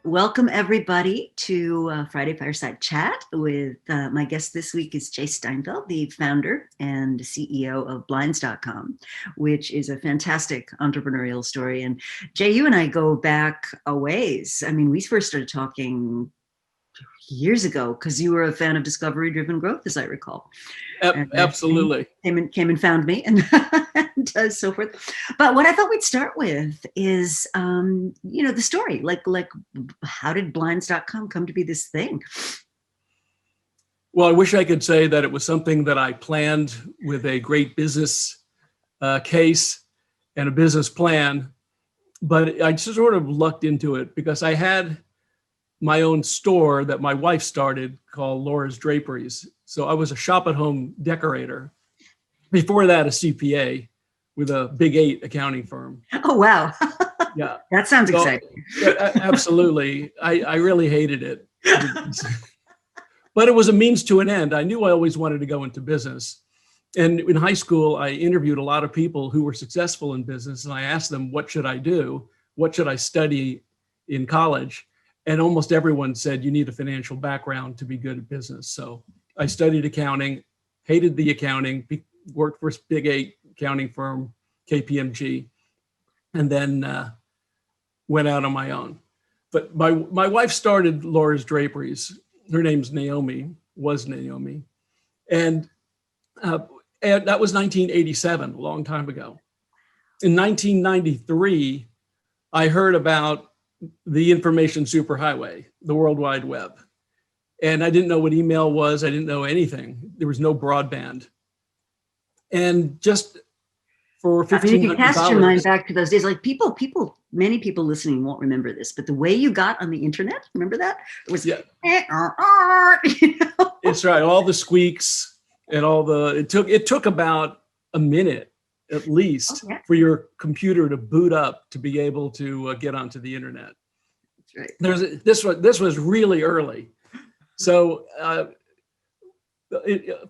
Welcome everybody to Friday Fireside Chat with my guest this week is Jay Steinfeld, the founder and CEO of blinds.com, which is a fantastic entrepreneurial story. And Jay, you and I go back a ways. I mean, we first started talking years ago because you were a fan of discovery-driven growth, as I recall. Absolutely. Came and found me and, and so forth. But what I thought we'd start with is, the story, like how did blinds.com come to be this thing? Well, I wish I could say that it was something that I planned with a great business case and a business plan, but I just sort of lucked into it because I had my own store that my wife started called Laura's Draperies. So I was a shop-at-home decorator. Before that, a CPA with a Big 8 accounting firm. Oh, wow. Yeah. That sounds exciting. Yeah, absolutely. I really hated it. But it was a means to an end. I knew I always wanted to go into business. And in high school, I interviewed a lot of people who were successful in business. And I asked them, what should I do? What should I study in college? And almost everyone said, you need a financial background to be good at business. So I studied accounting, hated the accounting, worked for a Big 8 accounting firm, KPMG, and then went out on my own. But my wife started Laura's Draperies. Her name's Naomi, was Naomi. And that was 1987, a long time ago. In 1993, I heard about the information superhighway, the World Wide Web. And I didn't know what email was. I didn't know anything. There was no broadband. And just for $1,500. I mean, if you cast your mind back to those days, like many people listening won't remember this, but the way you got on the internet, remember that? It was, It's right. All the squeaks and it took about a minute at least for your computer to boot up to be able to get onto the internet. That's right. This was really early. So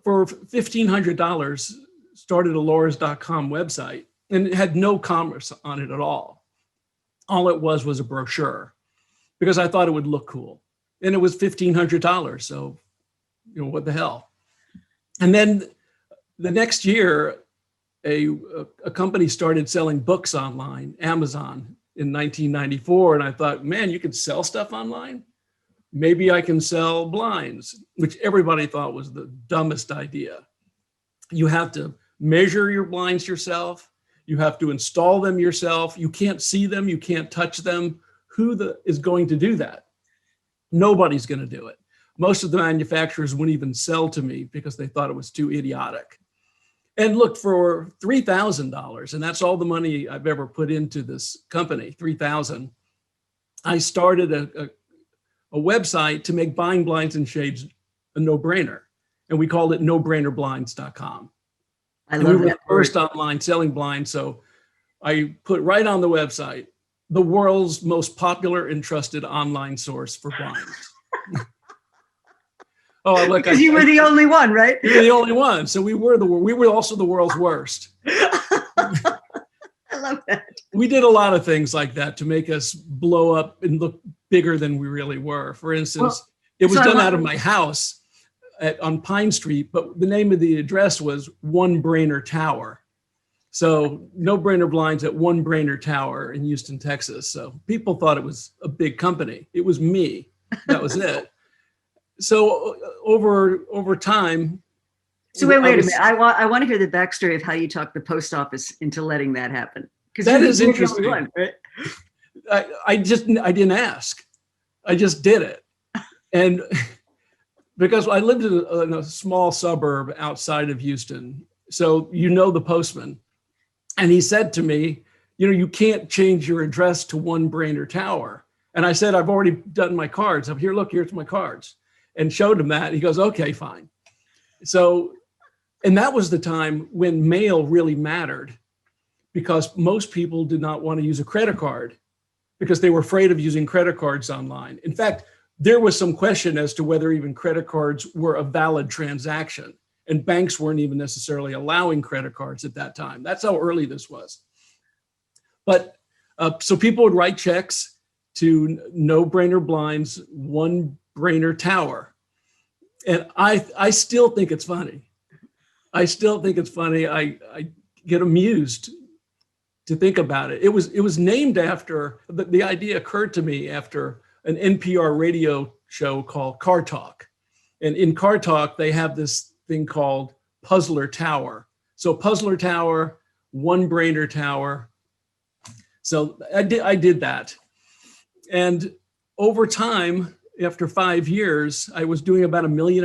for $1,500, started a Laura's.com website, and it had no commerce on it at all. All it was a brochure because I thought it would look cool. And it was $1,500. So, what the hell? And then the next year, a company started selling books online, Amazon, in 1994. And I thought, man, you could sell stuff online? Maybe I can sell blinds, which everybody thought was the dumbest idea. You have to measure your blinds yourself. You have to install them yourself. You can't see them. You can't touch them. Who is going to do that? Nobody's going to do it. Most of the manufacturers wouldn't even sell to me because they thought it was too idiotic. And look, for $3,000, and that's all the money I've ever put into this company, $3,000, I started a website to make buying blinds and shades a no-brainer. And we called it nobrainerblinds.com. I love that. First online selling blinds. So I put right on the website, the world's most popular and trusted online source for blinds. Look, because you were the only one, right? We were the only one. So we were also the world's worst. I love that. We did a lot of things like that to make us blow up and look bigger than we really were. For instance, it was done out of my house on Pine Street, but the name of the address was One Brainer Tower. So No Brainer Blinds at One Brainer Tower in Houston, Texas. So people thought it was a big company. It was me. That was it. So over time. So wait a minute. I want to hear the backstory of how you talked the post office into letting that happen. Because that is interesting. One, right? I didn't ask. I just did it. And because I lived in a small suburb outside of Houston. So the postman. And he said to me, you can't change your address to One Brainer Tower. And I said, I've already done my cards. Here, look, here's my cards. And showed him that. He goes, okay, fine. So, and that was the time when mail really mattered because most people did not want to use a credit card because they were afraid of using credit cards online. In fact, there was some question as to whether even credit cards were a valid transaction, and banks weren't even necessarily allowing credit cards at that time. That's how early this was. But so people would write checks to No Brainer Blinds, One Brainer Tower. And I still think it's funny. I still think it's funny. I get amused to think about it. It was named after, the idea occurred to me after an NPR radio show called Car Talk. And in Car Talk, they have this thing called Puzzler Tower. So Puzzler Tower, One Brainer Tower. So I did that. And over time, after 5 years, I was doing about $1.5 million.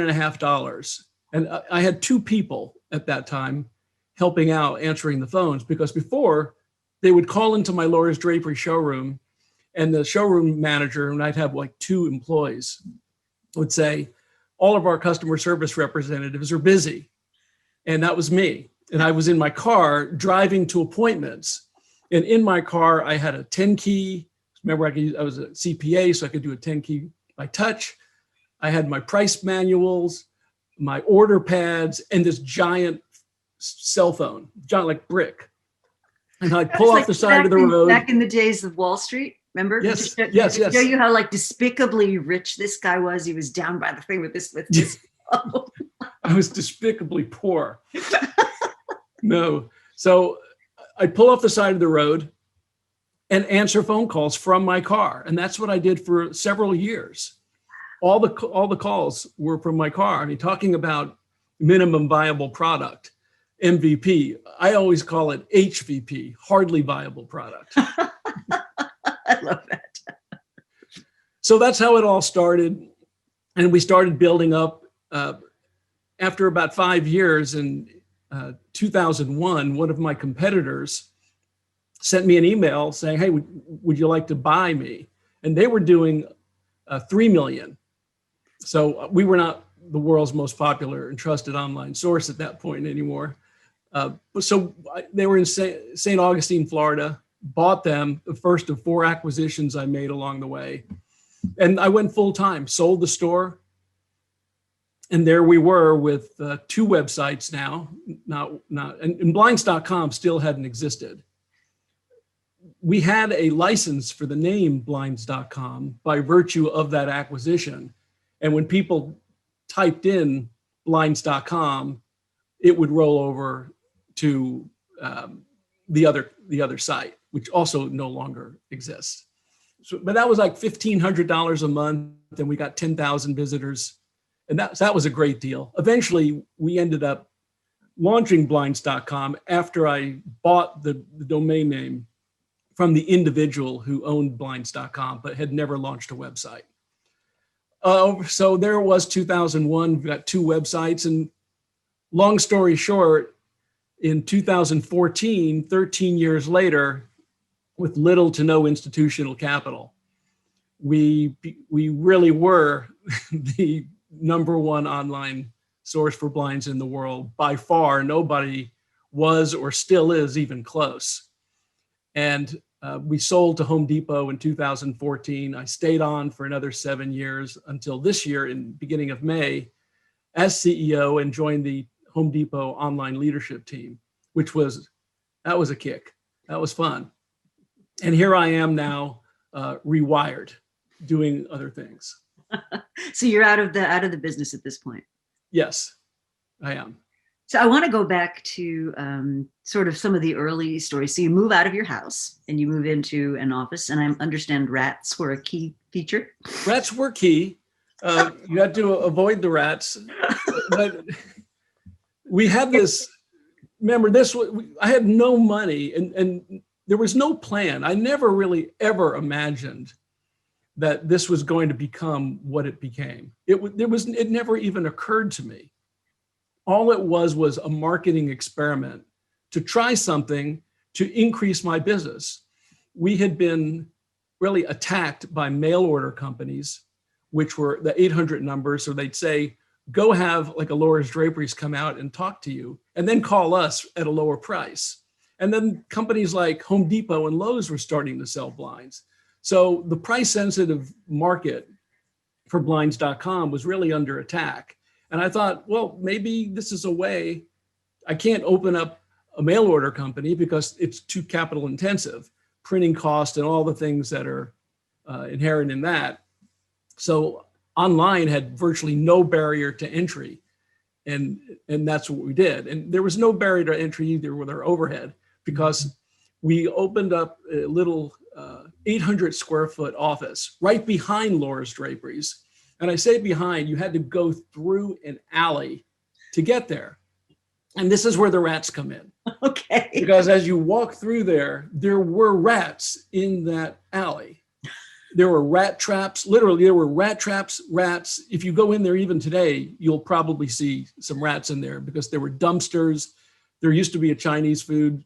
And I had 2 people at that time helping out, answering the phones, because before they would call into my Laura's Drapery showroom, and the showroom manager, and I'd have like 2 employees, would say, all of our customer service representatives are busy. And that was me. And I was in my car driving to appointments. And in my car, I had a 10 key. Remember, I was a CPA, so I could do a 10 key by touch. I had my price manuals, my order pads, and this giant cell phone, giant like brick. And I'd pull off the side of the road. Back in the days of Wall Street, remember? Yes, yes. Show you how like despicably rich this guy was. He was down by the thing with this. I was despicably poor. No. So I'd pull off the side of the road and answer phone calls from my car. And that's what I did for several years. All the calls were from my car. I mean, talking about minimum viable product, MVP. I always call it HVP, hardly viable product. I love that. So that's how it all started. And we started building up. After about 5 years, in 2001, one of my competitors sent me an email saying, hey, would you like to buy me? And they were doing 3 million. So we were not the world's most popular and trusted online source at that point anymore. So they were in St. Augustine, Florida, bought them, the first of 4 acquisitions I made along the way. And I went full time, sold the store. And there we were with 2 websites now, and blinds.com still hadn't existed. We had a license for the name blinds.com by virtue of that acquisition. And when people typed in blinds.com, it would roll over to the other site, which also no longer exists. So, but that was like $1,500 a month, and we got 10,000 visitors. And that was a great deal. Eventually, we ended up launching blinds.com after I bought the domain name from the individual who owned blinds.com, but had never launched a website. So there was 2001, we got 2 websites. And long story short, in 2014, 13 years later, with little to no institutional capital, we really were the #1 online source for blinds in the world. By far, nobody was or still is even close. And we sold to Home Depot in 2014. I stayed on for another 7 years until this year, in beginning of May, as CEO, and joined the Home Depot online leadership team, that was a kick. That was fun. And here I am now, rewired, doing other things. So you're out of the business at this point. Yes, I am. So I want to go back to sort of some of the early stories. So you move out of your house and you move into an office, and I understand rats were a key feature. Rats were key. You had to avoid the rats. But we had this, remember this, I had no money and there was no plan. I never really ever imagined that this was going to become what it became. It never even occurred to me. All it was a marketing experiment to try something to increase my business. We had been really attacked by mail order companies, which were the 800 numbers. So they'd say, go have like a Laura's Draperies come out and talk to you, and then call us at a lower price. And then companies like Home Depot and Lowe's were starting to sell blinds. So the price sensitive market for blinds.com was really under attack. And I thought, well, maybe this is a way. I can't open up a mail order company because it's too capital intensive, printing cost and all the things that are inherent in that. So online had virtually no barrier to entry. And that's what we did. And there was no barrier to entry either with our overhead, because we opened up a little 800 square foot office right behind Laura's Draperies. And I say behind, you had to go through an alley to get there. And this is where the rats come in. Okay. Because as you walk through there were rats in that alley. There were rat traps, literally there were rat traps, rats. If you go in there even today, you'll probably see some rats in there, because there were dumpsters. There used to be a Chinese food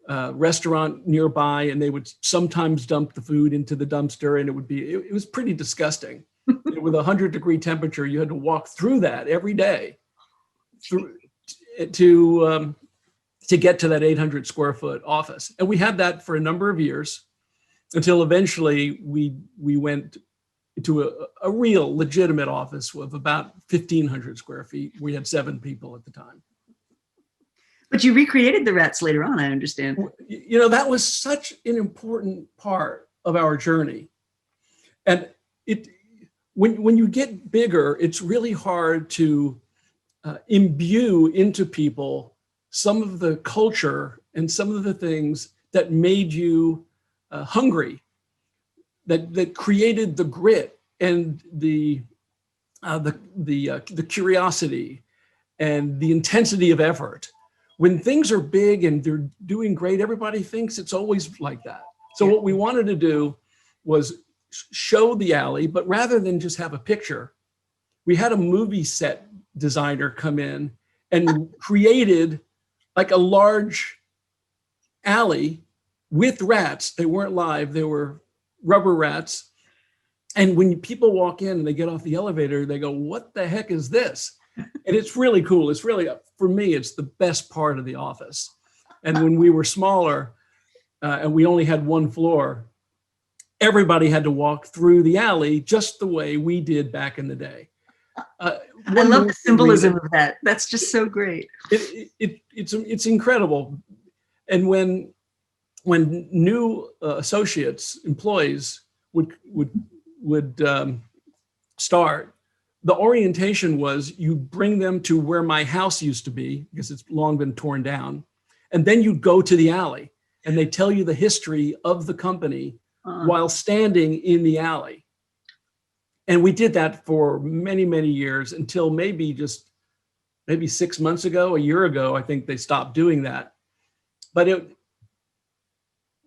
restaurant nearby, and they would sometimes dump the food into the dumpster, and it was pretty disgusting. With a 100-degree temperature, you had to walk through that every day to get to that 800 square foot office. And we had that for a number of years, until eventually we went to a real legitimate office of about 1,500 square feet. We had 7 people at the time. But you recreated the rats later on, I understand. You know, that was such an important part of our journey. And when you get bigger, it's really hard to imbue into people some of the culture and some of the things that made you hungry, that created the grit and the curiosity and the intensity of effort. When things are big and they're doing great, everybody thinks it's always like that. So what we wanted to do was show the alley, but rather than just have a picture, we had a movie set designer come in and created like a large alley with rats. They weren't live, they were rubber rats. And when people walk in and they get off the elevator, they go, "What the heck is this?" And it's really cool. It's really, for me, it's the best part of the office. And when we were smaller and we only had 1 floor, everybody had to walk through the alley just the way we did back in the day. I love the symbolism of that. That's just so great. It's incredible. And when new associates, employees would start, the orientation was you bring them to where my house used to be, because it's long been torn down. And then you go to the alley and they tell you the history of the company while standing in the alley. And we did that for many, many years, until maybe 6 months ago, a year ago, I think they stopped doing that. But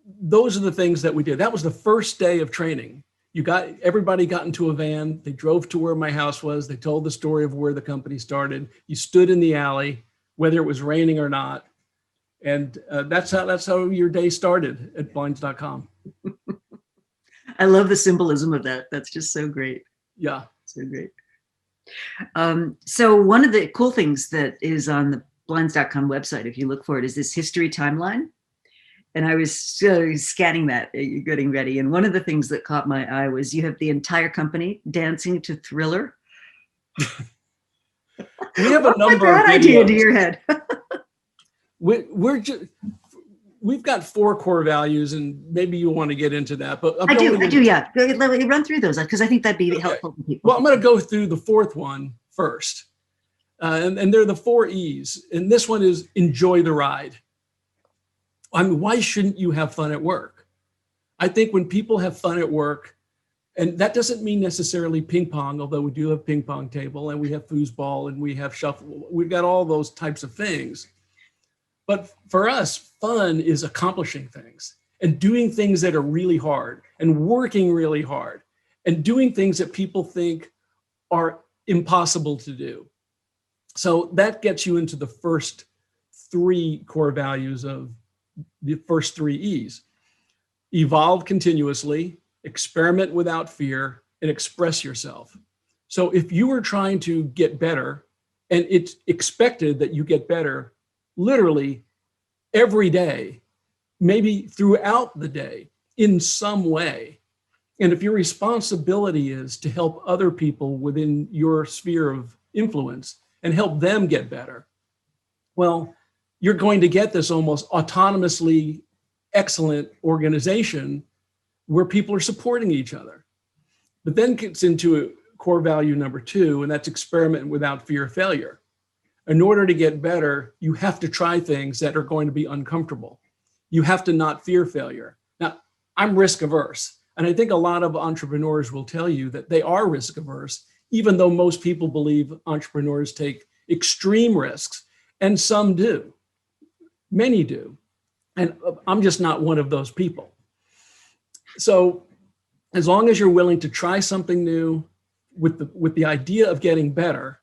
those are the things that we did. That was the first day of training. Everybody got into a van. They drove to where my house was. They told the story of where the company started. You stood in the alley, whether it was raining or not. And that's how your day started at blinds.com. I love the symbolism of that. That's just so great. Yeah. So great. So one of the cool things that is on the blinds.com website, if you look for it, is this history timeline. And I was scanning that, getting ready. And one of the things that caught my eye was you have the entire company dancing to Thriller. We have a number of videos. Idea into your head. We've got 4 core values, and maybe you want to get into that. But I do, yeah. Let me run through those, because I think that'd be helpful for people. Well, I'm going to go through the 4th one first. And they're the 4 E's. And this one is enjoy the ride. I mean, why shouldn't you have fun at work? I think when people have fun at work, and that doesn't mean necessarily ping pong, although we do have ping pong table, and we have foosball, and we have shuffle. We've got all those types of things. But for us, fun is accomplishing things and doing things that are really hard and working really hard and doing things that people think are impossible to do. So that gets you into the first 3 core values of the first 3 E's. Evolve continuously, experiment without fear, and express yourself. So if you are trying to get better, and it's expected that you get better literally every day, maybe throughout the day in some way, and if your responsibility is to help other people within your sphere of influence and help them get better, well, you're going to get this almost autonomously excellent organization where people are supporting each other. But then gets into core value number 2, and that's experiment without fear of failure. In order to get better, you have to try things that are going to be uncomfortable. You have to not fear failure. Now, I'm risk averse, and I think a lot of entrepreneurs will tell you that they are risk averse, even though most people believe entrepreneurs take extreme risks, and some do. Many do. And I'm just not one of those people. So as long as you're willing to try something new with the idea of getting better,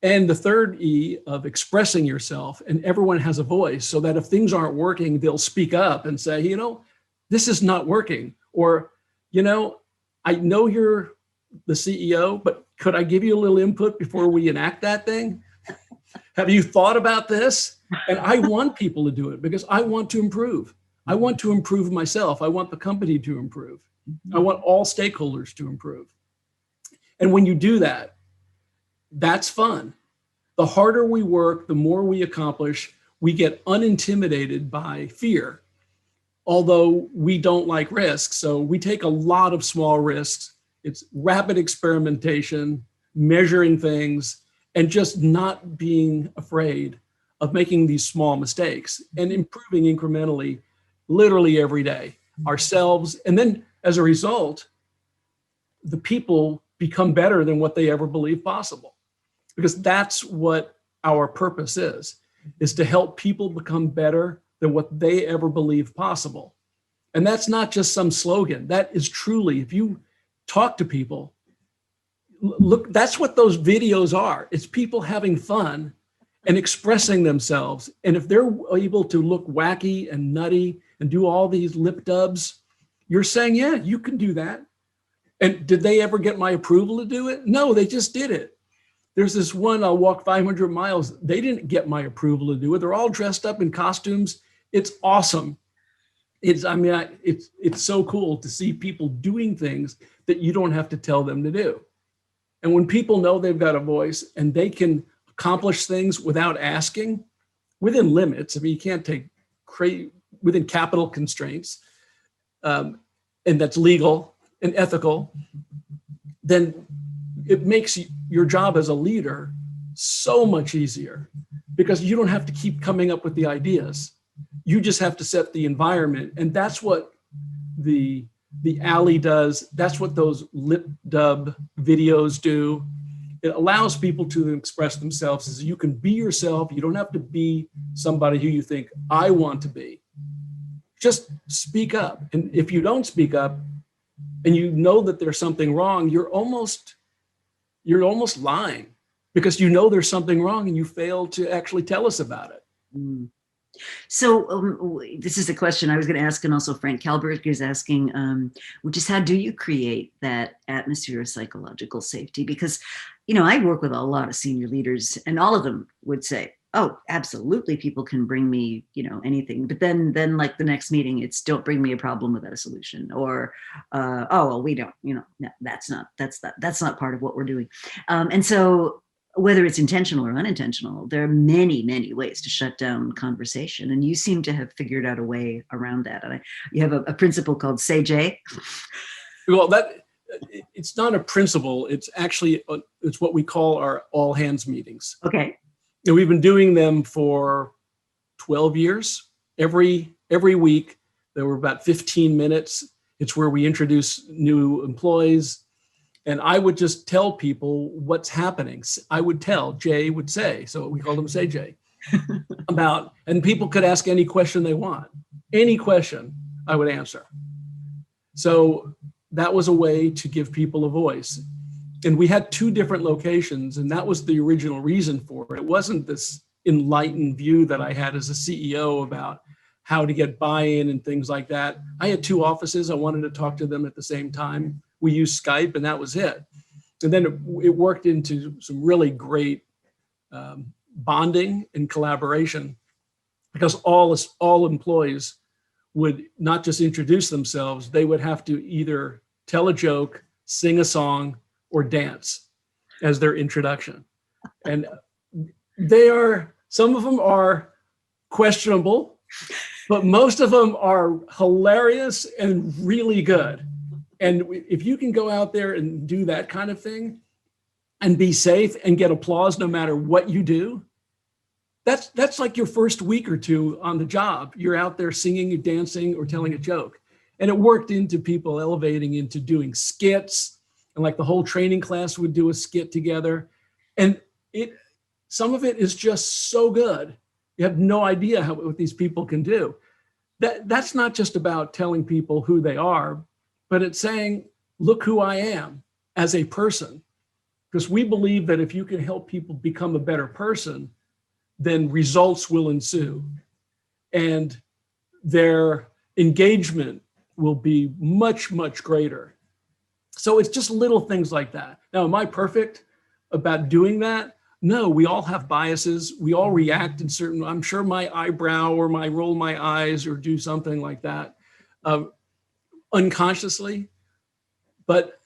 and the third E of expressing yourself, and everyone has a voice, so that if things aren't working, they'll speak up and say, this is not working. Or, I know you're the CEO, but could I give you a little input before we enact that thing? Have you thought about this? And I want people to do it because I want to improve. I want to improve myself. I want the company to improve. I want all stakeholders to improve. And when you do that, that's fun. The harder we work, the more we accomplish. We get unintimidated by fear, although we don't like risks. So we take a lot of small risks. It's rapid experimentation, measuring things, and just not being afraid of making these small mistakes and improving incrementally, literally every day, ourselves. And then as a result, the people become better than what they ever believed possible. Because that's what our purpose is to help people become better than what they ever believed possible. And that's not just some slogan. That is truly, if you talk to people, look, that's what those videos are. It's people having fun and expressing themselves. And if they're able to look wacky and nutty and do all these lip dubs, you're saying, yeah, you can do that. And did they ever get my approval to do it? No, they just did it. There's this one, I'll walk 500 miles. They didn't get my approval to do it. They're all dressed up in costumes. It's awesome. It's so cool to see people doing things that you don't have to tell them to do. And when people know they've got a voice and they can accomplish things without asking, within limits, I mean, you can't take within capital constraints, and that's legal and ethical, then it makes your job as a leader so much easier because you don't have to keep coming up with the ideas. You just have to set the environment. And that's what the alley does. That's what those lip dub videos do. It allows people to express themselves as you can be yourself. You don't have to be somebody who you think I want to be. Just speak up. And if you don't speak up and you know that there's something wrong, you're almost lying because you know there's something wrong and you fail to actually tell us about it. Mm. So this is a question I was going to ask, and also Frank Kalberg is asking, which is how do you create that atmosphere of psychological safety? Because, I work with a lot of senior leaders and all of them would say, oh, absolutely, people can bring me, anything. But then like the next meeting, it's don't bring me a problem without a solution, or, oh, well, we don't, no, that's not part of what we're doing. And so whether it's intentional or unintentional, there are many, many ways to shut down conversation. And you seem to have figured out a way around that. And you have a principle called Say Jay. Well, it's not a principle. It's actually, it's what we call our all hands meetings. Okay. And we've been doing them for 12 years. Every week, there were about 15 minutes. It's where we introduce new employees. And I would just tell people what's happening. Jay would say, so we called him Say Jay, and people could ask any question they want. Any question I would answer. So that was a way to give people a voice. And we had 2 different locations, and that was the original reason for it. It wasn't this enlightened view that I had as a CEO about how to get buy-in and things like that. I had 2 offices. I wanted to talk to them at the same time. We used Skype, and that was it. And then it worked into some really great bonding and collaboration because all employees would not just introduce themselves, they would have to either tell a joke, sing a song, or dance as their introduction. And some of them are questionable, but most of them are hilarious and really good. And if you can go out there and do that kind of thing and be safe and get applause no matter what you do, that's like your first week or two on the job. You're out there singing, dancing, or telling a joke. And it worked into people elevating into doing skits, and like the whole training class would do a skit together. And some of it is just so good. You have no idea what these people can do. That's not just about telling people who they are, but it's saying, look who I am as a person. Because we believe that if you can help people become a better person, then results will ensue. And their engagement will be much, much greater. So it's just little things like that. Now, am I perfect about doing that? No, we all have biases. We all react in certain, I'm sure my eyebrow or my roll my eyes or do something like that unconsciously. But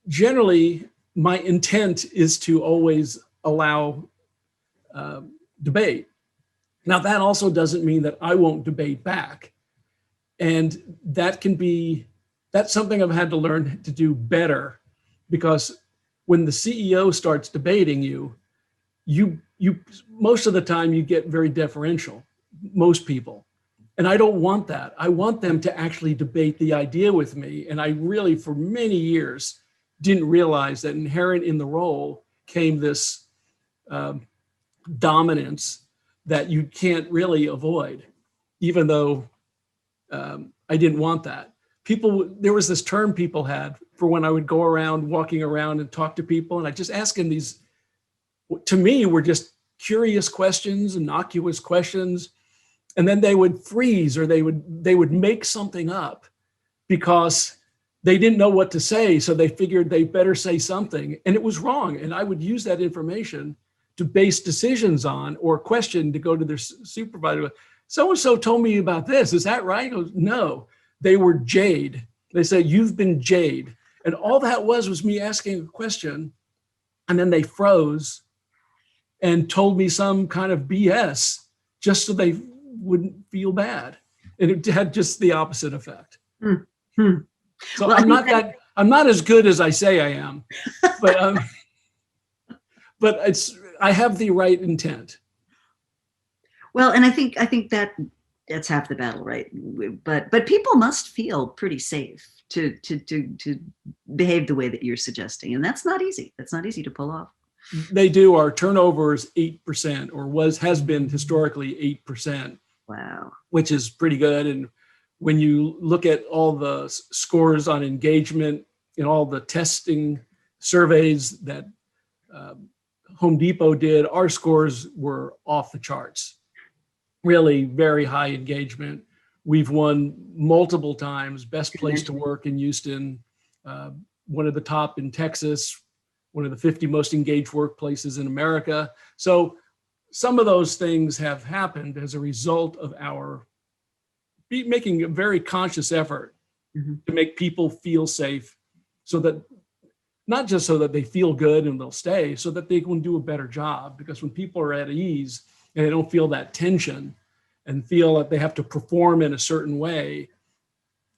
generally, my intent is to always allow debate. Now, that also doesn't mean that I won't debate back. And that's something I've had to learn to do better, because when the CEO starts debating you most of the time you get very deferential, most people. And I don't want that. I want them to actually debate the idea with me. And I really, for many years, didn't realize that inherent in the role came this dominance that you can't really avoid, even though I didn't want that. There was this term people had for when I would go around, walking around and talk to people, and I just ask them these, to me, were just curious questions, innocuous questions, and then they would freeze, or they would make something up because they didn't know what to say, so they figured they better say something, and it was wrong. And I would use that information to base decisions on, or question to go to their supervisor. So-and-so told me about this. Is that right? He goes, no, they were jade. They said, you've been jade. And all that was me asking a question, and then they froze and told me some kind of BS just so they wouldn't feel bad. And it had just the opposite effect. Mm-hmm. So well, I'm not as good as I say I am, but I have the right intent. Well, and I think that's half the battle, right? But people must feel pretty safe to behave the way that you're suggesting, and that's not easy. That's not easy to pull off. They do. Our turnover is 8%, or has been historically 8%. Wow, which is pretty good. And when you look at all the scores on engagement and all the testing surveys that Home Depot did, our scores were off the charts. Really very high engagement. We've won multiple times, best place to work in Houston, one of the top in Texas, one of the 50 most engaged workplaces in America. So some of those things have happened as a result of our making a very conscious effort to make people feel safe, so that not just so that they feel good and they'll stay, so that they can do a better job. Because when people are at ease and they don't feel that tension and feel that they have to perform in a certain way,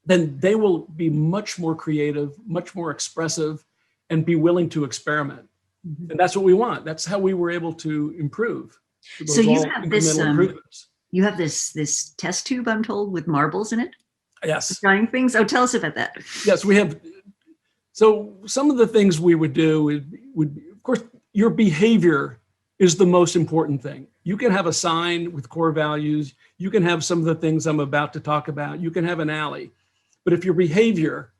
then they will be much more creative, much more expressive, and be willing to experiment. And that's what we want. That's how we were able to improve. So you have this test tube, I'm told, with marbles in it. Yes. Trying things. Oh, tell us about that. Yes, we have. So some of the things we would do would be, of course, your behavior is the most important thing. You can have a sign with core values. You can have some of the things I'm about to talk about. You can have an alley. But if your behavior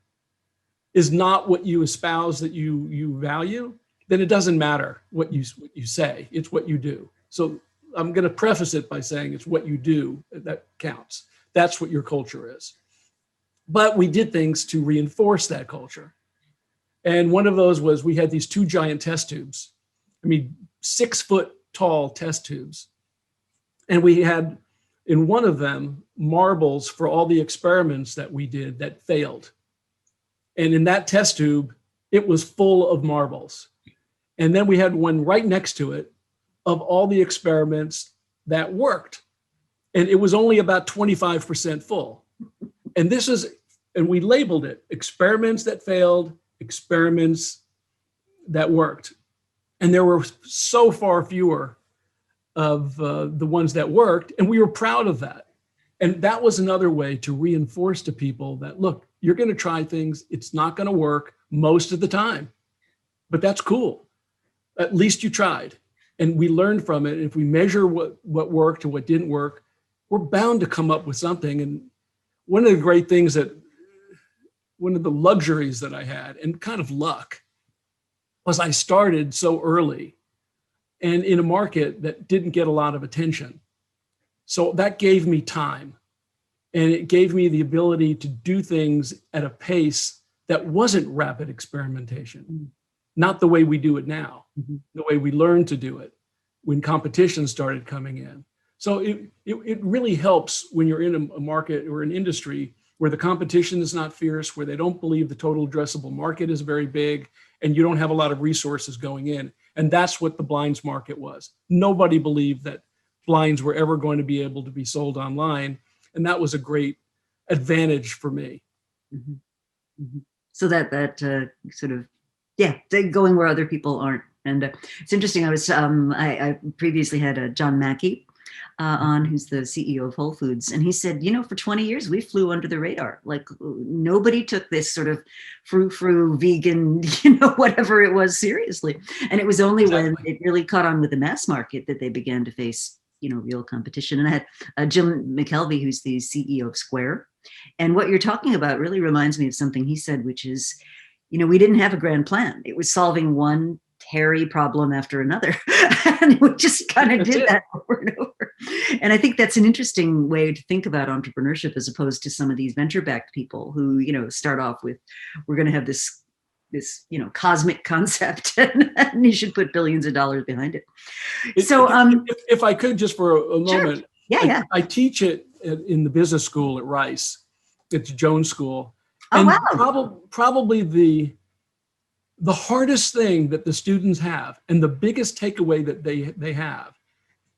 is not what you espouse that you value, then it doesn't matter what you say. It's what you do. So I'm going to preface it by saying it's what you do that counts. That's what your culture is. But we did things to reinforce that culture. And one of those was we had these two giant test tubes. 6-foot tall test tubes. And we had in one of them marbles for all the experiments that we did that failed. And in that test tube, it was full of marbles. And then we had one right next to it of all the experiments that worked. and it was only about 25% full. And we labeled it experiments that failed, experiments that worked. And there were so far fewer of the ones that worked, and we were proud of that. And that was another way to reinforce to people that, look, you're going to try things. It's not going to work most of the time, but that's cool. At least you tried. And we learned from it. If we measure what worked and what didn't work, we're bound to come up with something. And one of the luxuries that I had, and kind of luck, was I started so early and in a market that didn't get a lot of attention. So that gave me time, and it gave me the ability to do things at a pace that wasn't rapid experimentation, not the way we do it now, the way we learned to do it when competition started coming in. So it really helps when you're in a market or an industry where the competition is not fierce, where they don't believe the total addressable market is very big, and you don't have a lot of resources going in. And that's what the blinds market was. Nobody believed that blinds were ever going to be able to be sold online. And that was a great advantage for me. Mm-hmm. Mm-hmm. So that sort of, going where other people aren't. And it's interesting. I previously had John Mackey on, who's the CEO of Whole Foods. And he said, for 20 years, we flew under the radar. Like nobody took this sort of frou-frou vegan, whatever it was seriously. And it was only when it really caught on with the mass market that they began to face, real competition. And I had Jim McKelvey, who's the CEO of Square. And what you're talking about really reminds me of something he said, which is, we didn't have a grand plan. It was solving one hairy problem after another. And we just kind of did that over and over. And I think that's an interesting way to think about entrepreneurship, as opposed to some of these venture-backed people who, start off with, we're going to have this cosmic concept, and you should put billions of dollars behind it. So if I could just for a moment, sure. I teach it in the business school at Rice. It's Jones School. Oh, and wow. probably the hardest thing that the students have, and the biggest takeaway that they have,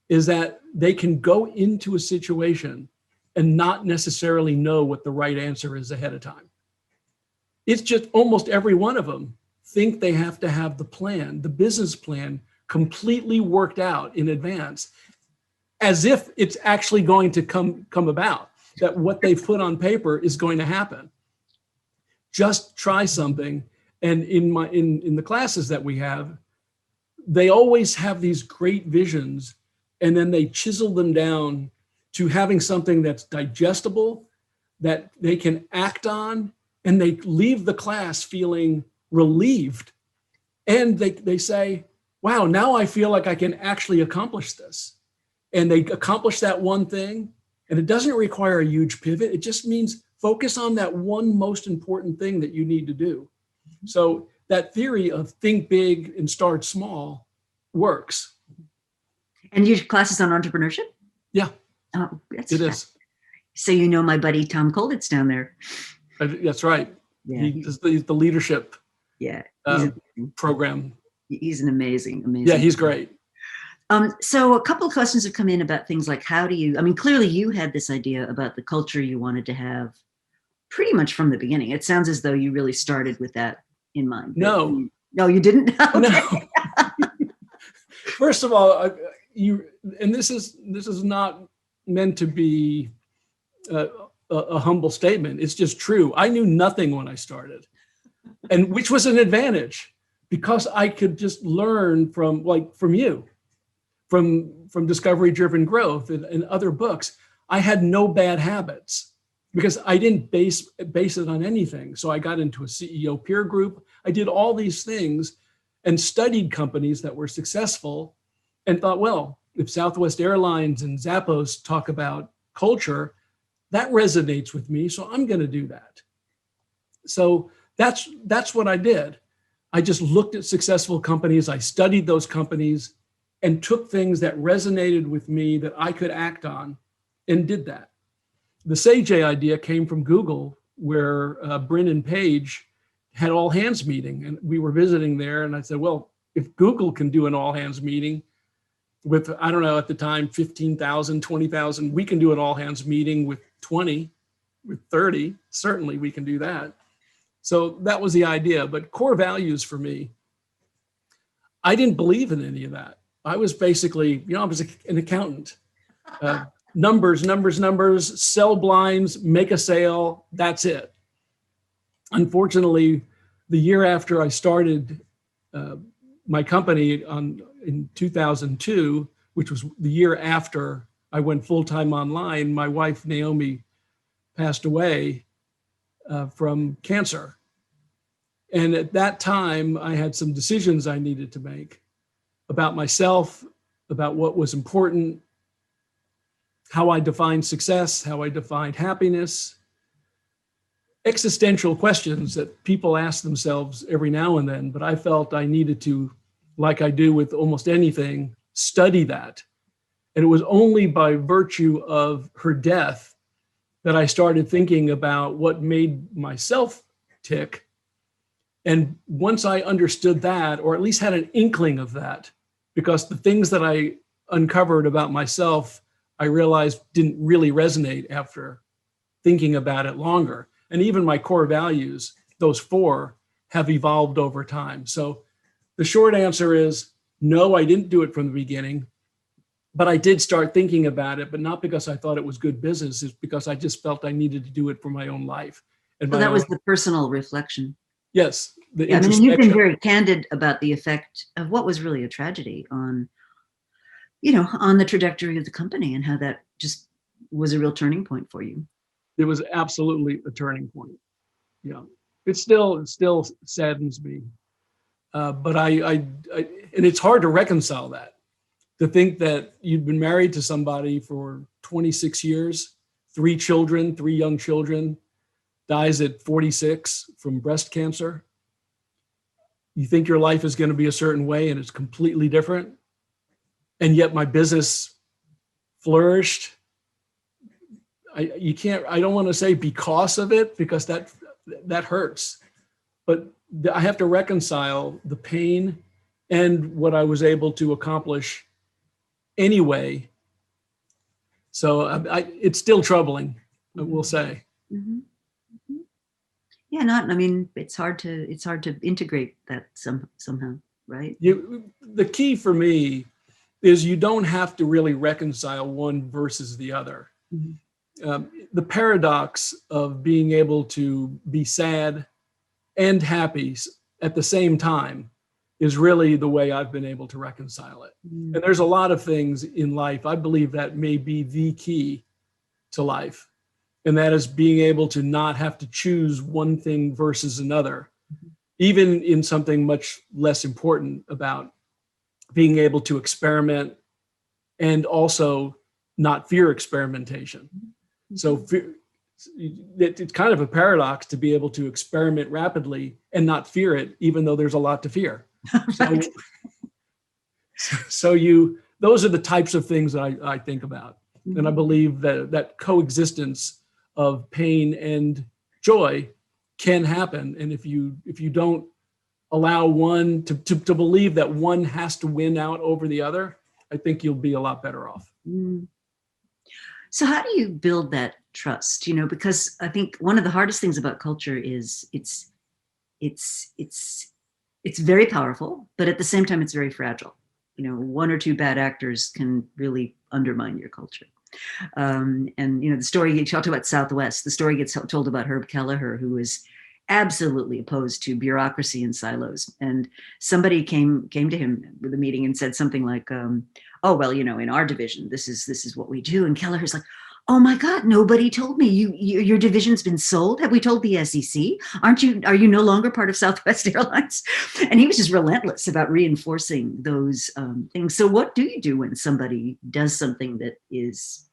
is that they can go into a situation and not necessarily know what the right answer is ahead of time. It's just almost every one of them think they have to have the business plan completely worked out in advance, as if it's actually going to come about, that what they've put on paper is going to happen. Just try something. And in the classes that we have, they always have these great visions, and then they chisel them down to having something that's digestible, that they can act on, and they leave the class feeling relieved. And they say, wow, now I feel like I can actually accomplish this. And they accomplish that one thing, and it doesn't require a huge pivot. It just means focus on that one most important thing that you need to do. So that theory of think big and start small works. And you have classes on entrepreneurship? Yeah, it is. So my buddy Tom Kolditz down there. That's right. Yeah, he's the leadership program. He's an amazing. Yeah, he's great. So a couple of questions have come in about things like, clearly you had this idea about the culture you wanted to have pretty much from the beginning. It sounds as though you really started with that in mind. No, you didn't. Okay. No. First of all, and this is not meant to be a humble statement. It's just true. I knew nothing when I started, and which was an advantage, because I could just learn from you, from Discovery Driven Growth and other books. I had no bad habits, because I didn't base it on anything. So I got into a CEO peer group. I did all these things and studied companies that were successful, and thought, well, if Southwest Airlines and Zappos talk about culture, that resonates with me, so I'm going to do that. So that's what I did. I just looked at successful companies. I studied those companies and took things that resonated with me that I could act on, and did that. The Sage idea came from Google, where Bryn and Paige had all hands meeting, and we were visiting there. And I said, well, if Google can do an all hands meeting, with, I don't know, at the time, 15,000, 20,000. We can do an all hands meeting with 20, with 30. Certainly we can do that. So that was the idea. But core values for me, I didn't believe in any of that. I was basically, I was an accountant. Numbers, sell blinds, make a sale. That's it. Unfortunately, the year after I started my company in 2002, which was the year after I went full-time online, my wife, Naomi, passed away from cancer. And at that time, I had some decisions I needed to make about myself, about what was important, how I defined success, how I defined happiness, existential questions that people ask themselves every now and then, but I felt I needed to, like I do with almost anything, study that. And it was only by virtue of her death that I started thinking about what made myself tick. And once I understood that, or at least had an inkling of that, because the things that I uncovered about myself, I realized didn't really resonate after thinking about it longer. And even my core values, those 4, have evolved over time. So the short answer is no, I didn't do it from the beginning, but I did start thinking about it, but not because I thought it was good business. It's because I just felt I needed to do it for my own life. And so that was the personal reflection. Yes. I mean, you've been very candid about the effect of what was really a tragedy on, on the trajectory of the company, and how that just was a real turning point for you. It was absolutely a turning point. Yeah. It still saddens me. But I and it's hard to reconcile that, to think that you'd been married to somebody for 26 years, 3 children, 3 young children, dies at 46 from breast cancer. You think your life is going to be a certain way and it's completely different. And yet my business flourished. I don't want to say because of it, because that hurts. But I have to reconcile the pain and what I was able to accomplish anyway. So it's still troubling, I will say. Mm-hmm. Yeah, it's hard to integrate that somehow, right? The key for me is you don't have to really reconcile one versus the other. Mm-hmm. The paradox of being able to be sad and happy at the same time is really the way I've been able to reconcile it. Mm. And there's a lot of things in life, I believe that may be the key to life. And that is being able to not have to choose one thing versus another, even in something much less important, about being able to experiment and also not fear experimentation. So it's kind of a paradox to be able to experiment rapidly and not fear it, even though there's a lot to fear. Right. So those are the types of things that I think about. Mm-hmm. And I believe that coexistence of pain and joy can happen. And if you don't allow one to believe that one has to win out over the other, I think you'll be a lot better off. Mm. So how do you build that trust? Because I think one of the hardest things about culture is it's very powerful, but at the same time, it's very fragile. 1 or 2 bad actors can really undermine your culture. And the story, you talked about Southwest, the story gets told about Herb Kelleher, who was absolutely opposed to bureaucracy and silos. And somebody came to him with a meeting and said something like, oh, well, in our division, this is what we do. And Kelleher's like, oh my God, nobody told me your division's been sold. Have we told the SEC? Are you no longer part of Southwest Airlines? And he was just relentless about reinforcing those things. So what do you do when somebody does something that is,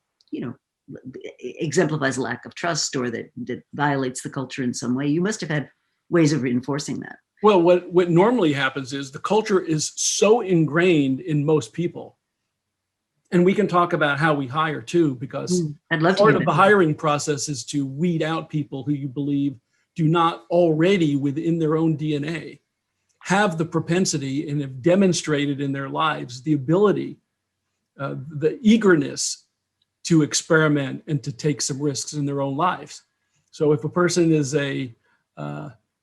exemplifies a lack of trust, or that violates the culture in some way? You must have had ways of reinforcing that. Well, what normally happens is the culture is so ingrained in most people. And we can talk about how we hire too, because part of the hiring process is to weed out people who you believe do not already within their own DNA have the propensity and have demonstrated in their lives the ability the eagerness to experiment and to take some risks in their own lives. So if a person is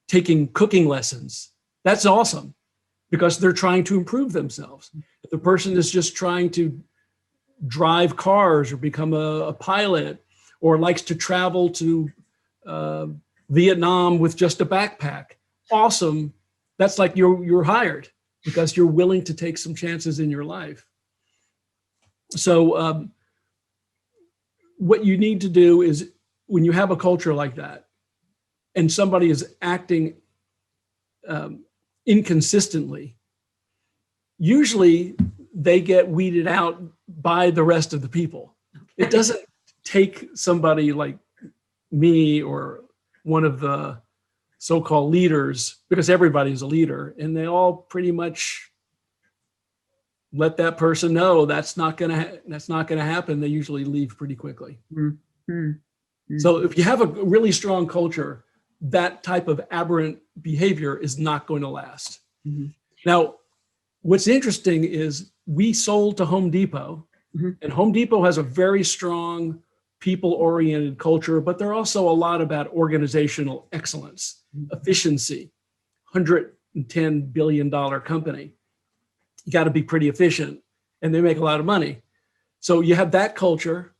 taking cooking lessons, that's awesome because they're trying to improve themselves. If the person is just trying to drive cars or become a pilot or likes to travel to Vietnam with just a backpack, awesome. That's like you're hired because you're willing to take some chances in your life. So what you need to do is when you have a culture like that and somebody is acting inconsistently, usually they get weeded out by the rest of the people. It doesn't take somebody like me or one of the so-called leaders, because everybody's a leader, and they all pretty much let that person know that's not going to happen. They usually leave pretty quickly. Mm-hmm. Mm-hmm. So if you have a really strong culture, that type of aberrant behavior is not going to last. Mm-hmm. Now, what's interesting is we sold to Home Depot, mm-hmm. and Home Depot has a very strong people-oriented culture, but they're also a lot about organizational excellence, mm-hmm. efficiency, $110 billion company. You got to be pretty efficient, and they make a lot of money. So you have that culture,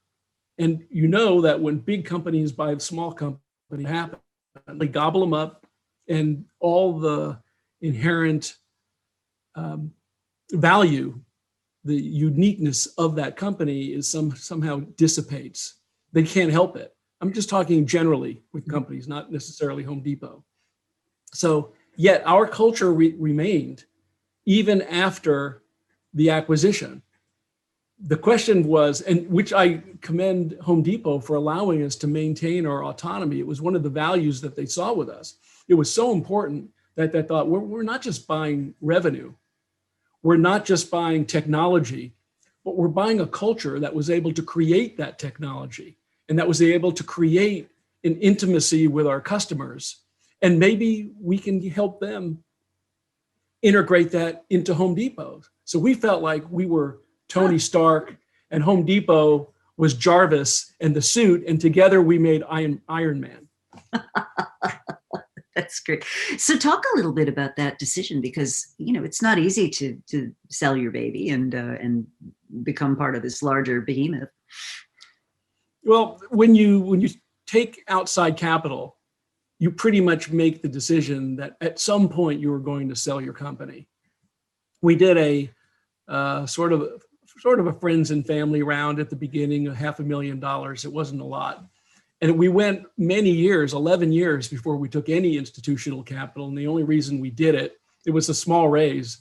and you know that when big companies buy small companies, happen, they gobble them up, and all the inherent value, the uniqueness of that company is somehow dissipates. They can't help it. I'm just talking generally with companies, not necessarily Home Depot. So yet our culture remained even after the acquisition. The question was, and which I commend Home Depot for allowing us to maintain our autonomy. It was one of the values that they saw with us. It was so important that they thought, we're not just buying revenue. We're not just buying technology, but we're buying a culture that was able to create that technology and that was able to create an intimacy with our customers. And maybe we can help them integrate that into Home Depot. So we felt like we were Tony Stark and Home Depot was Jarvis and the suit, and together we made Iron Man. That's great. So talk a little bit about that decision, because it's not easy to sell your baby and become part of this larger behemoth. Well, when you take outside capital, you pretty much make the decision that at some point you were going to sell your company. We did a sort of a friends and family round at the beginning, $500,000. It wasn't a lot. And we went many years, 11 years before we took any institutional capital. And the only reason we did it was a small raise,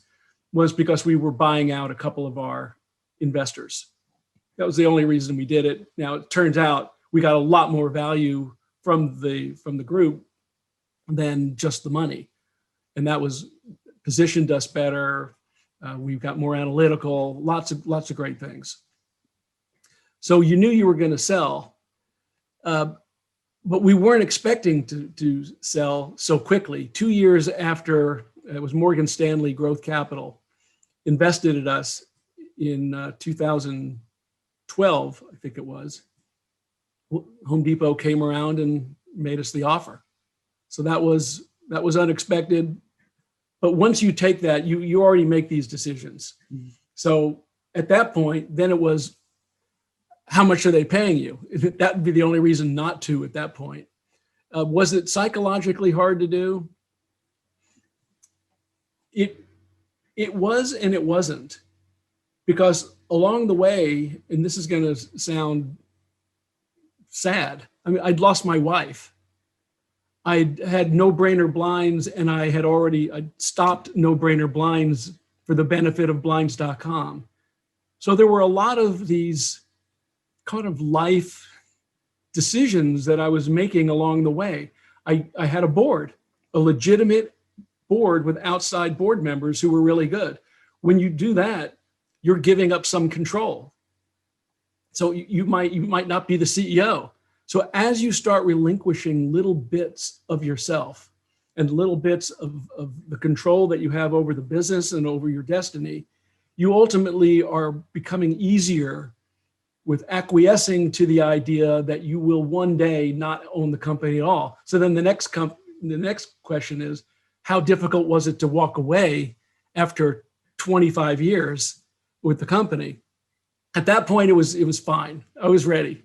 was because we were buying out a couple of our investors. That was the only reason we did it. Now, it turns out we got a lot more value from the group than just the money. And that was positioned us better. We've got more analytical, lots of great things. So you knew you were going to sell, but we weren't expecting to sell so quickly. 2 years after, it was Morgan Stanley Growth Capital invested in us in 2012, I think it was. Home Depot came around and made us the offer. So that was unexpected. But once you take that, you already make these decisions. Mm-hmm. So at that point, then it was, how much are they paying you? That would be the only reason not to at that point. Was it psychologically hard to do? It was and it wasn't. Because along the way, and this is going to sound sad, I mean, I'd lost my wife. I had no-brainer blinds, and I'd stopped no-brainer blinds for the benefit of blinds.com. So there were a lot of these kind of life decisions that I was making along the way. I had a board, a legitimate board with outside board members who were really good. When you do that, you're giving up some control. So you might not be the CEO. So as you start relinquishing little bits of yourself and little bits of the control that you have over the business and over your destiny, you ultimately are becoming easier with acquiescing to the idea that you will one day not own the company at all. So then the next question is, how difficult was it to walk away after 25 years with the company? At that point, it was fine. I was ready.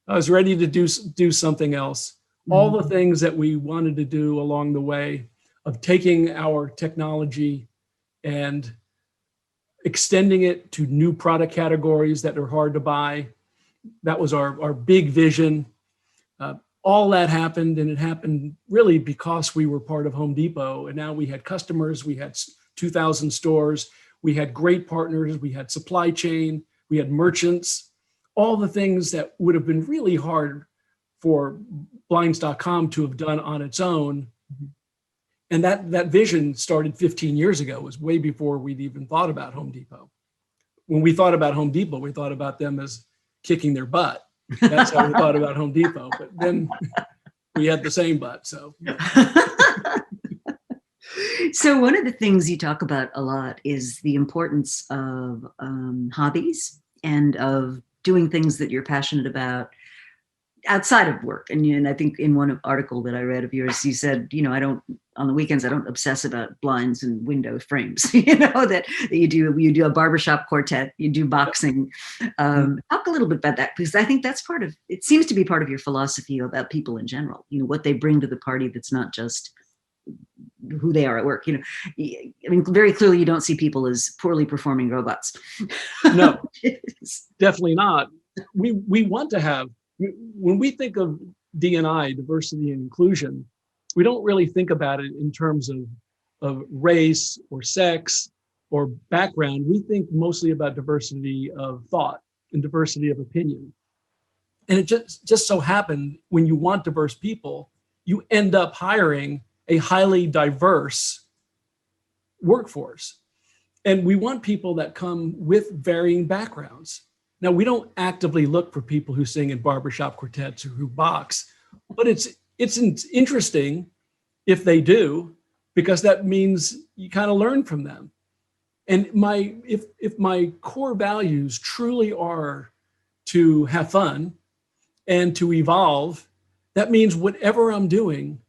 I was ready to do something else. All the things that we wanted to do along the way of taking our technology and extending it to new product categories that are hard to buy. That was our big vision. All that happened, and it happened really because we were part of Home Depot. And now we had customers, we had 2,000 stores, we had great partners, we had supply chain, we had merchants, all the things that would have been really hard for blinds.com to have done on its own. And that vision started 15 years ago. It was way before we'd even thought about Home Depot. When we thought about Home Depot, we thought about them as kicking their butt. That's how we thought about Home Depot. But then we had the same butt. So. So one of the things you talk about a lot is the importance of hobbies and of doing things that you're passionate about outside of work. And I think in one article that I read of yours, you said, on the weekends, I don't obsess about blinds and window frames, that you do a barbershop quartet, you do boxing. Talk a little bit about that, because I think that's it seems to be part of your philosophy about people in general, what they bring to the party that's not just who they are at work. I mean, very clearly you don't see people as poorly performing robots. No, definitely not. We want to have, when we think of D&I, diversity and inclusion, we don't really think about it in terms of race or sex or background. We think mostly about diversity of thought and diversity of opinion. And it just so happened, when you want diverse people, you end up hiring a highly diverse workforce. And we want people that come with varying backgrounds. Now, we don't actively look for people who sing in barbershop quartets or who box, but it's interesting if they do, because that means you kind of learn from them. And if my core values truly are to have fun and to evolve, that means whatever I'm doing,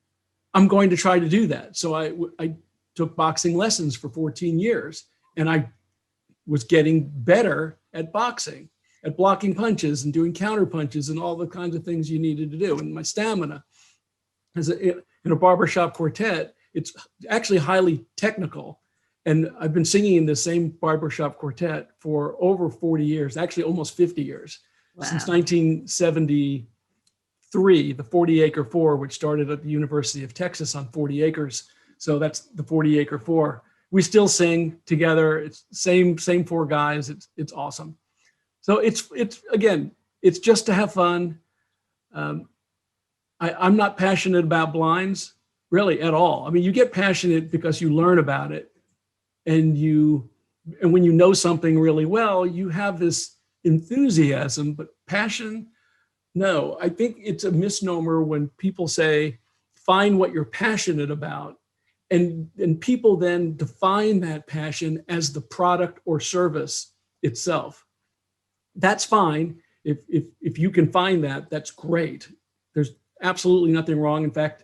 I'm going to try to do that. So I took boxing lessons for 14 years, and I was getting better at boxing, at blocking punches and doing counter punches and all the kinds of things you needed to do. And my stamina, in a barbershop quartet, it's actually highly technical. And I've been singing in the same barbershop quartet for over 40 years, actually almost 50 years. Wow. Since 1973, the 40 Acre Four, which started at the University of Texas on 40 acres. So that's the 40 Acre Four. We still sing together. It's same four guys. It's awesome. So it's just to have fun. I'm not passionate about blinds really at all. I mean, you get passionate because you learn about it, and when you know something really well, you have this enthusiasm, but passion, no. I think it's a misnomer when people say, find what you're passionate about, and people then define that passion as the product or service itself. That's fine. If you can find that, that's great. There's absolutely nothing wrong. In fact,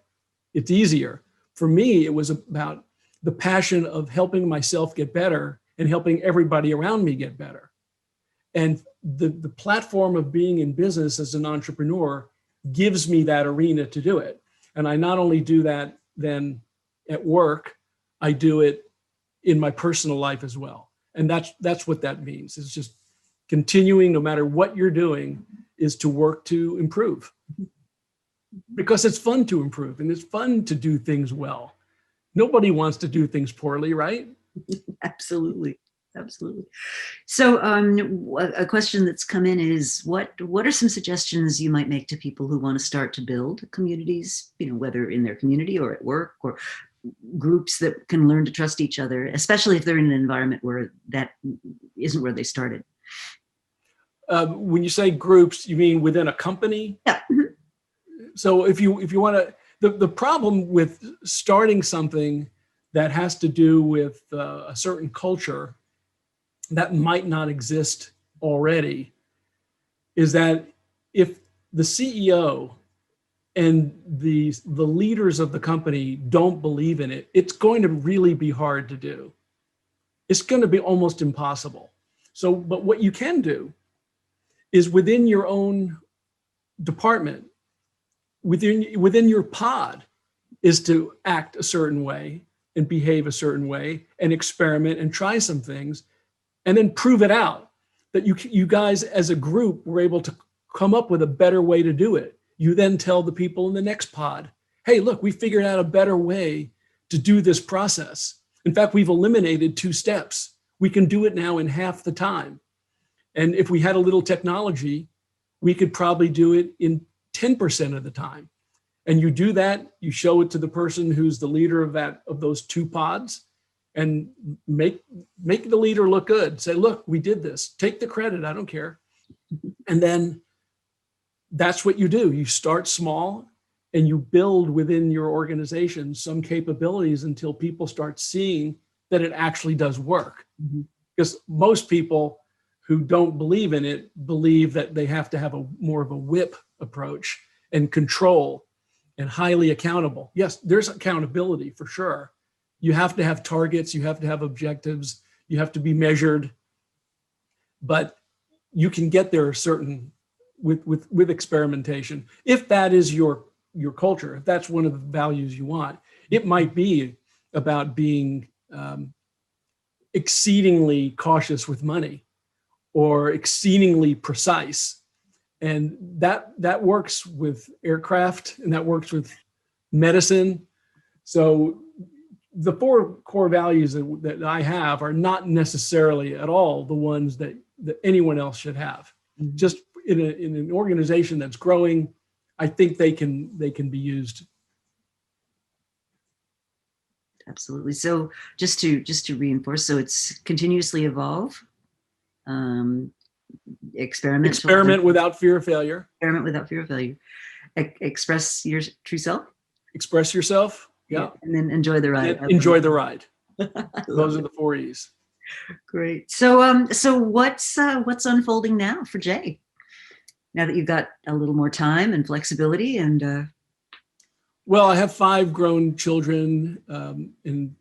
it's easier. For me, it was about the passion of helping myself get better and helping everybody around me get better. And the platform of being in business as an entrepreneur gives me that arena to do it. And I not only do that then at work, I do it in my personal life as well. And that's what that means. It's just continuing, no matter what you're doing, is to work to improve. Because it's fun to improve, and it's fun to do things well. Nobody wants to do things poorly, right? Absolutely. Absolutely. So a question that's come in is, what are some suggestions you might make to people who want to start to build communities, whether in their community or at work, or groups that can learn to trust each other, especially if they're in an environment where that isn't where they started? When you say groups, you mean within a company? Yeah. So if you want to, the problem with starting something that has to do with a certain culture that might not exist already is that if the CEO and the leaders of the company don't believe in it, it's going to really be hard to do. It's going to be almost impossible. So, but what you can do is within your own department, within your pod, is to act a certain way and behave a certain way and experiment and try some things and then prove it out that you guys as a group were able to come up with a better way to do it. You then tell the people in the next pod, hey, look, we figured out a better way to do this process. In fact, we've eliminated 2 steps. We can do it now in half the time. And if we had a little technology, we could probably do it in 10% of the time. And you do that, you show it to the person who's the leader of those 2 pods, and make the leader look good. Say, look, we did this. Take the credit, I don't care. And then that's what you do. You start small and you build within your organization some capabilities until people start seeing that it actually does work. Mm-hmm. Because most people who don't believe in it believe that they have to have more of a whip approach and control and highly accountable. Yes, there's accountability for sure. You have to have targets, you have to have objectives, you have to be measured, but you can get there with experimentation. If that is your culture, if that's one of the values you want, it might be about being exceedingly cautious with money or exceedingly precise. And that works with aircraft and that works with medicine. So the 4 core values that I have are not necessarily at all the ones that anyone else should have. Mm-hmm. Just in an organization that's growing, I think they can be used. Absolutely. So just to reinforce, so it's continuously evolve, experiment without fear of failure. Experiment without fear of failure. Express your true self. Express yourself. Yeah. And then enjoy the ride. Enjoy the ride. Those are the 4 E's. Great. So what's unfolding now for Jay? Now that you've got a little more time and flexibility and well, I have 5 grown children and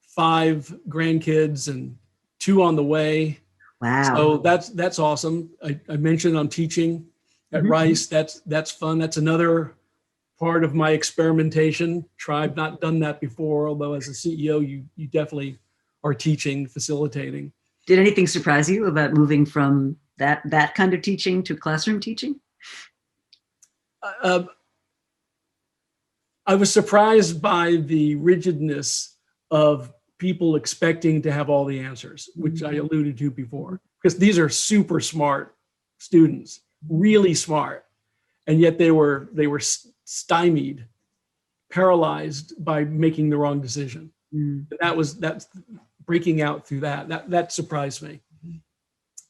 5 grandkids and 2 on the way. Wow. So that's awesome. I mentioned I'm teaching at mm-hmm. Rice. That's fun. That's another part of my experimentation. I've not done that before, although as a CEO, you definitely are teaching, facilitating. Did anything surprise you about moving from that kind of teaching to classroom teaching? I was surprised by the rigidness of people expecting to have all the answers, which I alluded to before, because these are super smart students, really smart, and yet they were stymied, paralyzed by making the wrong decision. Mm. That's breaking out through that surprised me.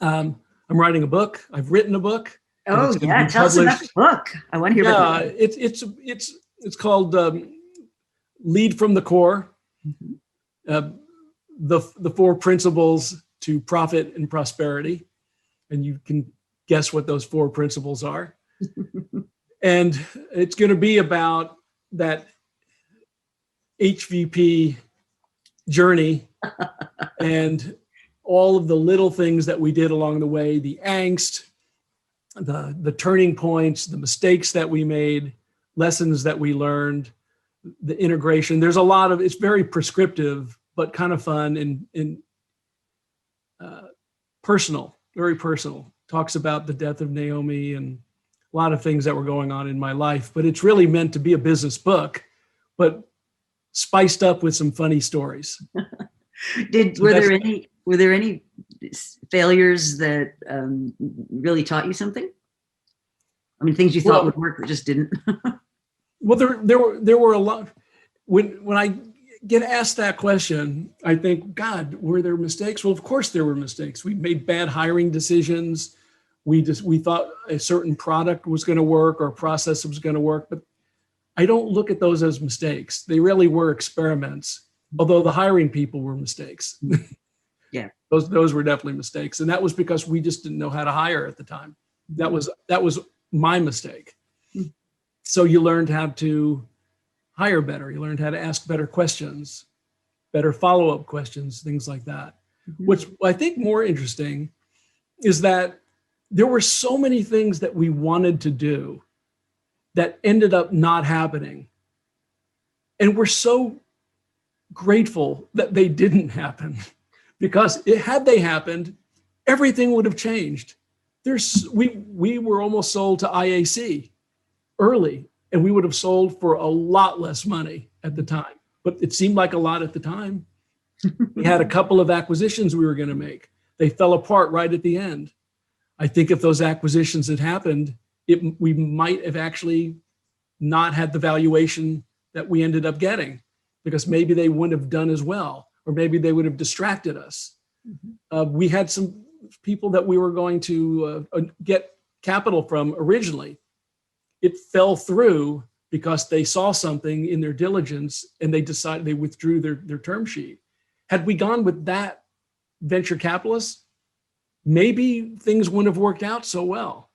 I'm writing a book. I've written a book. Oh yeah, tell us about the book. I want to hear about the book. It's called Lead from the Core. Mm-hmm. The 4 principles to profit and prosperity, and you can guess what those 4 principles are. And it's going to be about that HVP journey and all of the little things that we did along the way, the angst, the turning points, the mistakes that we made, lessons that we learned, the integration. There's a lot of, it's very prescriptive, but kind of fun and personal, very personal. Talks about the death of Naomi and a lot of things that were going on in my life, but it's really meant to be a business book, but spiced up with some funny stories. Were there any failures that really taught you something? I mean, things you thought would work but just didn't. Well, there were a lot. When I get asked that question, I think, God, were there mistakes? Well, of course there were mistakes. We made bad hiring decisions. We thought a certain product was going to work or a process was going to work, but I don't look at those as mistakes. They really were experiments, although the hiring people were mistakes. Yeah. Those were definitely mistakes. And that was because we just didn't know how to hire at the time. That was my mistake. Mm-hmm. So you learned how to hire better. You learned how to ask better questions, better follow-up questions, things like that. Mm-hmm. Which I think more interesting is that there were so many things that we wanted to do that ended up not happening. And we're so grateful that they didn't happen, because had they happened, everything would have changed. We were almost sold to IAC early, and we would have sold for a lot less money at the time, but it seemed like a lot at the time. We had a couple of acquisitions we were going to make. They fell apart right at the end. I think if those acquisitions had happened, we might have actually not had the valuation that we ended up getting, because maybe they wouldn't have done as well, or maybe they would have distracted us. We had some people that we were going to get capital from originally. It fell through because they saw something in their diligence and they decided, they withdrew their term sheet. Had we gone with that venture capitalist, maybe things wouldn't have worked out so well.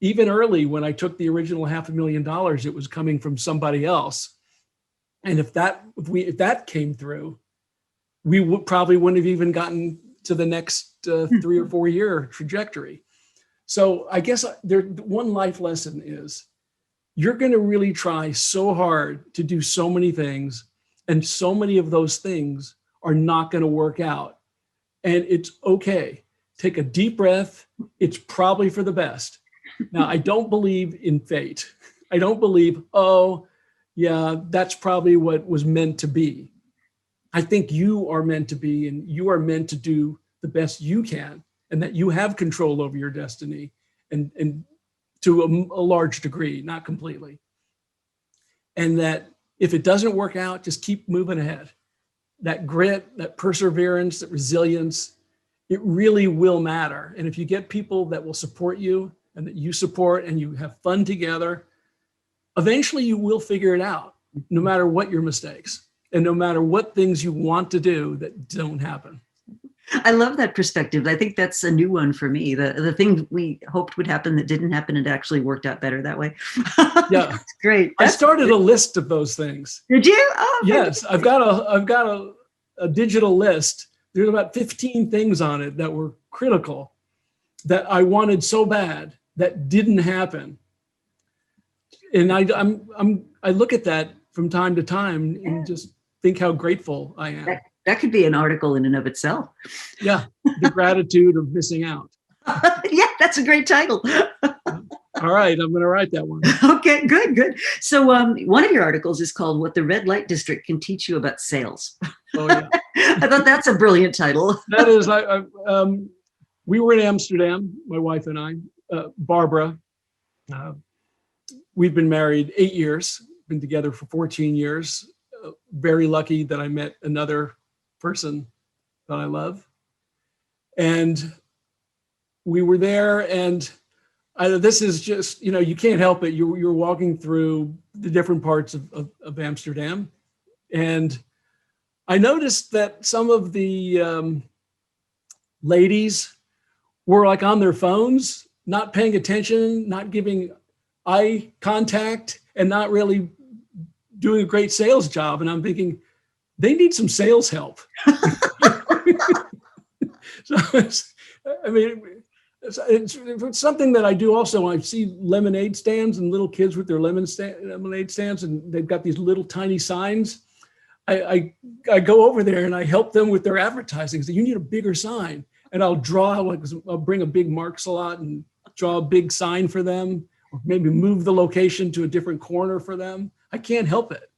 Even early, when I took the original $500,000, it was coming from somebody else. And if that came through, we probably wouldn't have even gotten to the next 3 or 4 year trajectory. So I guess one life lesson is, you're going to really try so hard to do so many things, and so many of those things are not going to work out. And it's okay. Take a deep breath. It's probably for the best. Now, I don't believe in fate. I don't believe, oh, yeah, that's probably what was meant to be. I think you are meant to be, and you are meant to do the best you can, and that you have control over your destiny, and to a large degree, not completely. And that if it doesn't work out, just keep moving ahead. That grit, that perseverance, that resilience, it really will matter. And if you get people that will support you and that you support, and you have fun together, eventually you will figure it out, no matter what your mistakes and no matter what things you want to do that don't happen. I love that perspective. I think that's a new one for me. The thing we hoped would happen that didn't happen, it actually worked out better that way. Yeah, that's great. I started a list of those things. Did you? Oh, yes, I've got a digital list. There's about 15 things on it that were critical, that I wanted so bad that didn't happen. And I look at that from time to time and just think how grateful I am. That could be an article in and of itself. Yeah, the gratitude of missing out. Yeah, that's a great title. All right, I'm going to write that one. Okay, good. So one of your articles is called "What the Red Light District Can Teach You About Sales." Oh yeah, I thought that's a brilliant title. That is, we were in Amsterdam, my wife and I, Barbara. We've been married 8 years, been together for 14 years. Very lucky that I met another person that I love. And we were there, and this is just, you can't help it. You're walking through the different parts of Amsterdam. And I noticed that some of the ladies were like on their phones, not paying attention, not giving eye contact, and not really doing a great sales job. And I'm thinking, they need some sales help. So it's something that I do also. I see lemonade stands and little kids with their lemonade stands, and they've got these little tiny signs. I go over there and I help them with their advertising. So you need a bigger sign, and I'll bring a big Mark-Salot and draw a big sign for them, or maybe move the location to a different corner for them. I can't help it.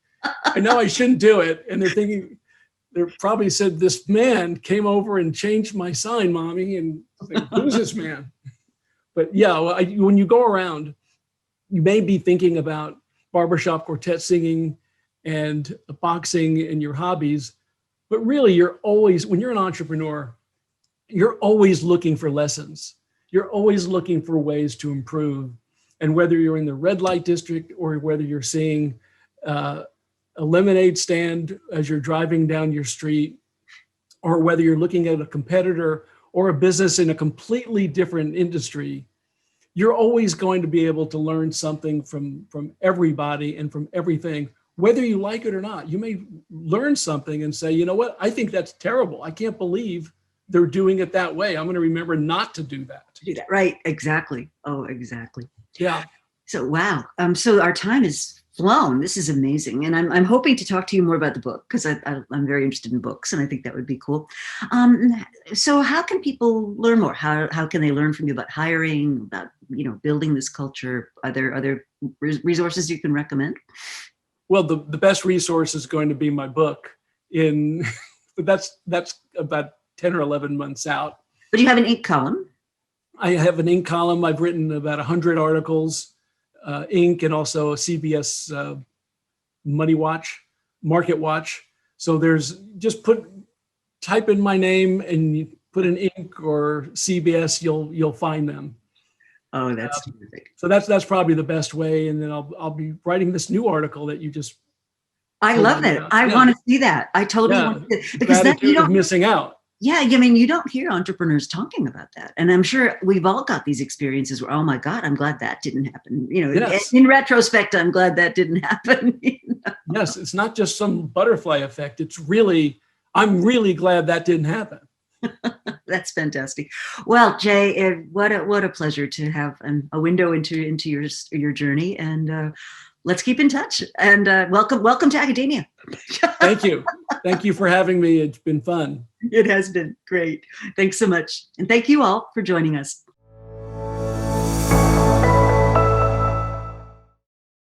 I know I shouldn't do it. And they're probably said, this man came over and changed my sign, mommy. And like, who's this man? But yeah, when you go around, you may be thinking about barbershop quartet singing and boxing and your hobbies, but really when you're an entrepreneur, you're always looking for lessons. You're always looking for ways to improve. And whether you're in the red light district or whether you're seeing a lemonade stand as you're driving down your street, or whether you're looking at a competitor or a business in a completely different industry, you're always going to be able to learn something from everybody and from everything, whether you like it or not. You may learn something and say, you know what, I think that's terrible. I can't believe they're doing it that way. I'm going to remember not to do that. Do that. Right. Exactly. Oh, exactly. Yeah. So, wow. So our time is flown. This is amazing. And I'm hoping to talk to you more about the book, because I'm very interested in books, and I think that would be cool. So how can people learn more? How can they learn from you about hiring, about, building this culture? Are there resources you can recommend? Well, the best resource is going to be my book. That's about 10 or 11 months out. But you have an ink column. I have an ink column. I've written about 100 articles, ink, and also a CBS Market Watch. So there's just type in my name and you put an ink or CBS, you'll find them. Oh, that's terrific. So that's probably the best way. And then I'll be writing this new article that you just. I love it. I want to see that. I totally want to, because that you don't missing out. Yeah, I mean, you don't hear entrepreneurs talking about that. And I'm sure we've all got these experiences where, oh my God, I'm glad that didn't happen. Yes. In retrospect, I'm glad that didn't happen. Yes, it's not just some butterfly effect. I'm really glad that didn't happen. That's fantastic. Well, Jay, what a pleasure to have a window into your journey, and let's keep in touch. And welcome to academia. Thank you. Thank you for having me. It's been fun. It has been great. Thanks so much. And thank you all for joining us.